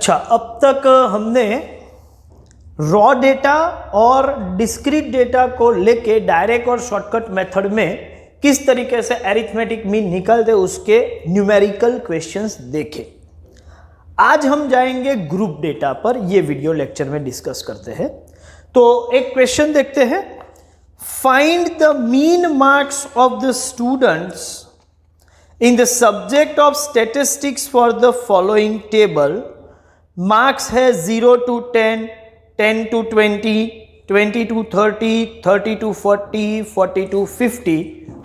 अच्छा, अब तक हमने रॉ डेटा और डिस्क्रीट डेटा को लेके डायरेक्ट और शॉर्टकट मेथड में किस तरीके से अरिथमेटिक मीन निकालते उसके न्यूमेरिकल क्वेश्चंस देखे। आज हम जाएंगे ग्रुप डेटा पर, ये वीडियो लेक्चर में डिस्कस करते हैं। तो एक क्वेश्चन देखते हैं। Find the mean marks of the students in the subject of statistics for the following table. Marks है 0 to 10, 10 to 20, 20 to 30, 30 to 40, 40 to 50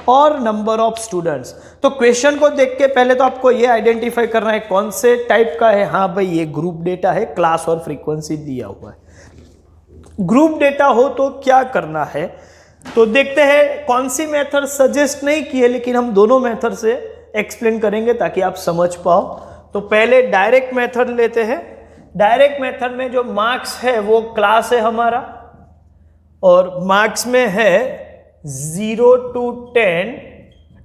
और नंबर ऑफ स्टूडेंट्स। तो क्वेश्चन को देख के पहले तो आपको ये आइडेंटिफाई करना है कौन से टाइप का है। हाँ भाई, ये ग्रुप डेटा है, क्लास और फ्रीक्वेंसी दिया हुआ है। ग्रुप डेटा हो तो क्या करना है, तो देखते हैं। कौन सी मेथड सजेस्ट नहीं की है, लेकिन हम दोनों मेथड से एक्सप्लेन करेंगे ताकि आप समझ पाओ। तो पहले डायरेक्ट मेथड लेते हैं। डायरेक्ट मेथड में जो मार्क्स है वो क्लास है हमारा, और मार्क्स में है 0 to 10,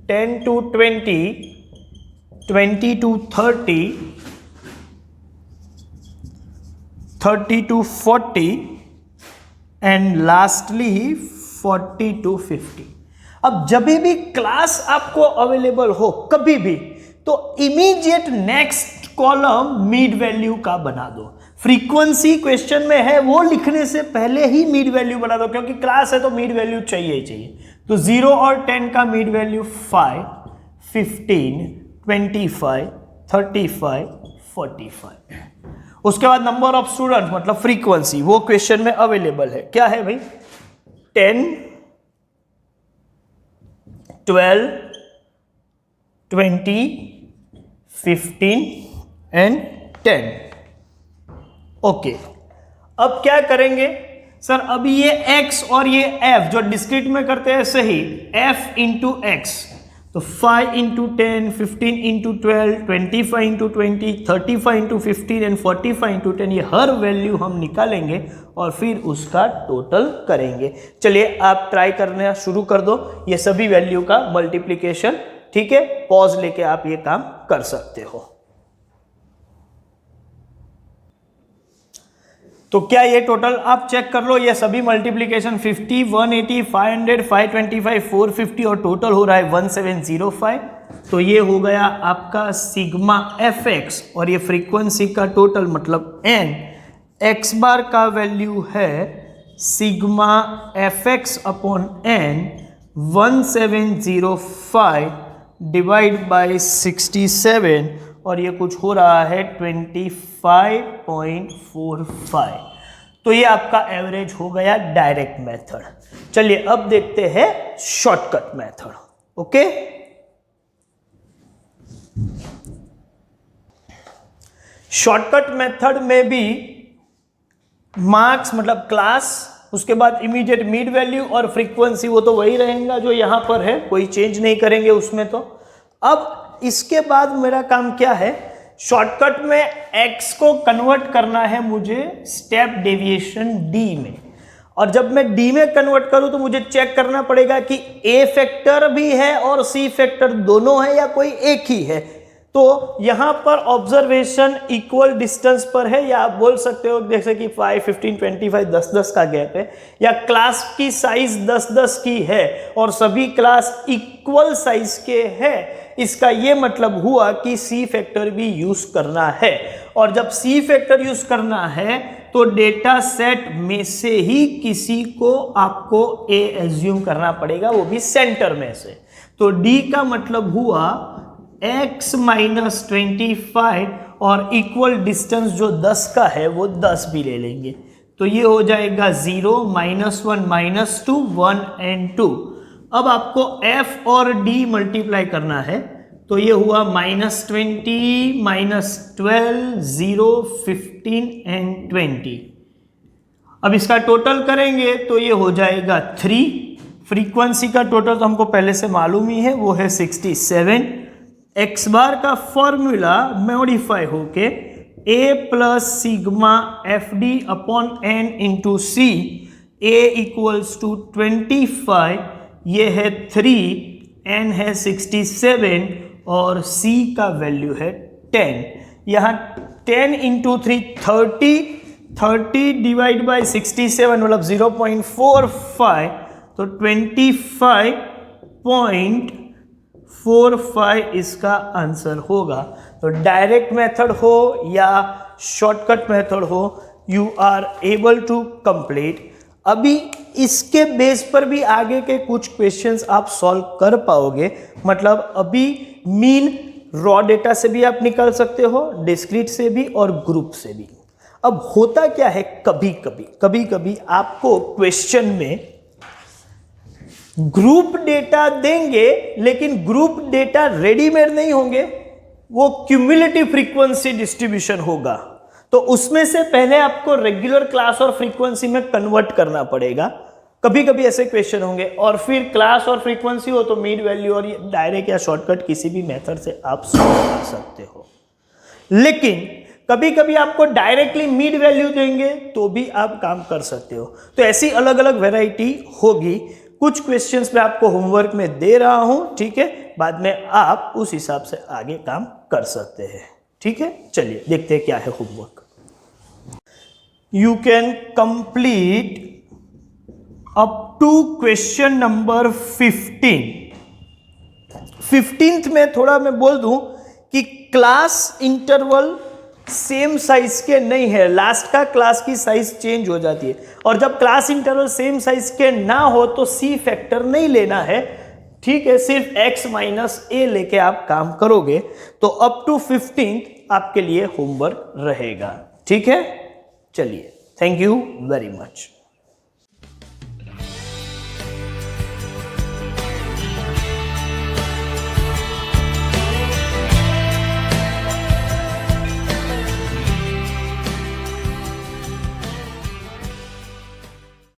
10 to 20, 20 to 30, 30 to 40 and lastly 40 to 50। अब जब भी क्लास आपको अवेलेबल हो कभी भी, तो immediate next column mid value का बना दो। फ्रीक्वेंसी क्वेश्चन में है वो लिखने से पहले ही मिड वैल्यू बना दो, क्योंकि क्लास है तो मिड वैल्यू चाहिए ही चाहिए। तो 0 और 10 का मिड वैल्यू 5, 15, 25, 35, 45। उसके बाद नंबर ऑफ स्टूडेंट मतलब फ्रीक्वेंसी, वो क्वेश्चन में अवेलेबल है। क्या है भाई? 10, 12, 20, 15 एंड 10। ओके, अब क्या करेंगे सर? अभी ये x और ये f जो डिस्क्रीट में करते हैं सही, f इंटू एक्स, तो 5 into 10, 15 into 12, 25 into 20, 35 into 15 and 45 into 10। ये हर वैल्यू हम निकालेंगे और फिर उसका टोटल करेंगे। चलिए आप ट्राई करना शुरू कर दो ये सभी वैल्यू का मल्टीप्लीकेशन। ठीक है, पॉज लेके आप ये काम कर सकते हो। तो क्या ये टोटल आप चेक कर लो, ये सभी मल्टीप्लीकेशन 50, 180, 500, 525, 450 और टोटल हो रहा है 1705। तो ये हो गया आपका सिग्मा एफ एक्स, और ये फ्रीक्वेंसी का टोटल मतलब एन। एक्स बार का वैल्यू है sigma f x upon n 1705 divide by 67, और ये कुछ हो रहा है 25.45। तो ये आपका एवरेज हो गया डायरेक्ट मेथड। चलिए अब देखते हैं shortcut method. Okay, shortcut method में भी मार्क्स मतलब क्लास, उसके बाद इमीडिएट मिड वैल्यू और फ्रीक्वेंसी वो तो वही रहेगा जो यहां पर है, कोई चेंज नहीं करेंगे उसमें। तो अब इसके बाद मेरा काम क्या है? शॉर्टकट में x को कन्वर्ट करना है मुझे स्टेप डेविएशन d में, और जब मैं d में कन्वर्ट करूं तो मुझे चेक करना पड़ेगा कि a फैक्टर भी है और c फैक्टर दोनों है या कोई एक ही है। तो यहां पर ऑब्जर्वेशन इक्वल डिस्टेंस पर है, या आप बोल सकते हो जैसे कि 5, 15, 25, 10-10 का गैप है, या क्लास की साइज 10-10 की है और सभी क्लास इक्वल साइज के हैं। इसका ये मतलब हुआ कि सी फैक्टर भी यूज करना है, और जब सी फैक्टर यूज करना है तो डेटा सेट में से ही किसी को आपको ए एज्यूम करना पड़ेगा, वो भी सेंटर में से। तो डी का मतलब हुआ x माइनस 25, और इक्वल डिस्टेंस जो 10 का है वो 10 भी ले लेंगे। तो ये हो जाएगा 0, -1, -2, 1 एंड 2। अब आपको f और d मल्टीप्लाई करना है, तो ये हुआ -20, -12, 0, 15 एंड 20। अब इसका टोटल करेंगे तो ये हो जाएगा 3। फ्रीक्वेंसी का टोटल तो हमको पहले से मालूम ही है, वो है 67। एक्स बार का फॉर्मूला मॉडिफाई होके a plus sigma f d upon n into c, a equals to 25, ये है 3, n है 67 और c का वैल्यू है 10। यहाँ 10 इंटू 3 30 डिवाइड बाई 67 मतलब 0.45, तो 25.45 इसका आंसर होगा। तो डायरेक्ट मेथड हो या शॉर्टकट मेथड हो, you are able to complete. अभी इसके बेस पर भी आगे के कुछ क्वेश्चंस आप सॉल्व कर पाओगे। मतलब अभी मीन रॉ डेटा से भी आप निकाल सकते हो, डिस्क्रीट से भी और ग्रुप से भी। अब होता क्या है, कभी कभी आपको क्वेश्चन में ग्रुप डेटा देंगे, लेकिन ग्रुप डेटा रेडीमेड नहीं होंगे, वो क्यूमुलेटिव फ्रीक्वेंसी डिस्ट्रीब्यूशन होगा। तो उसमें से पहले आपको रेगुलर क्लास और फ्रीक्वेंसी में कन्वर्ट करना पड़ेगा। कभी कभी ऐसे क्वेश्चन होंगे, और फिर क्लास और फ्रीक्वेंसी हो तो मीन वैल्यू और डायरेक्ट या शॉर्टकट किसी भी मेथड से आप सॉल्व कर सकते हो। लेकिन कभी कभी आपको डायरेक्टली मीन वैल्यू देंगे तो भी आप काम कर सकते हो। तो ऐसी अलग अलग वैरायटी होगी। कुछ क्वेश्चंस मैं आपको होमवर्क में दे रहा हूं, ठीक है, बाद में आप उस हिसाब से आगे काम कर सकते हैं। ठीक है, चलिए देखते हैं क्या है homework. You can complete up to question number 15. 15th में थोड़ा मैं बोल दूं कि क्लास इंटरवल सेम साइज के नहीं है, लास्ट का क्लास की साइज चेंज हो जाती है। और जब क्लास इंटरवल सेम साइज के ना हो तो सी फैक्टर नहीं लेना है, ठीक है, सिर्फ x माइनस a लेके आप काम करोगे। तो अप टू 15th आपके लिए होमवर्क रहेगा। ठीक है, चलिए, थैंक यू वेरी मच।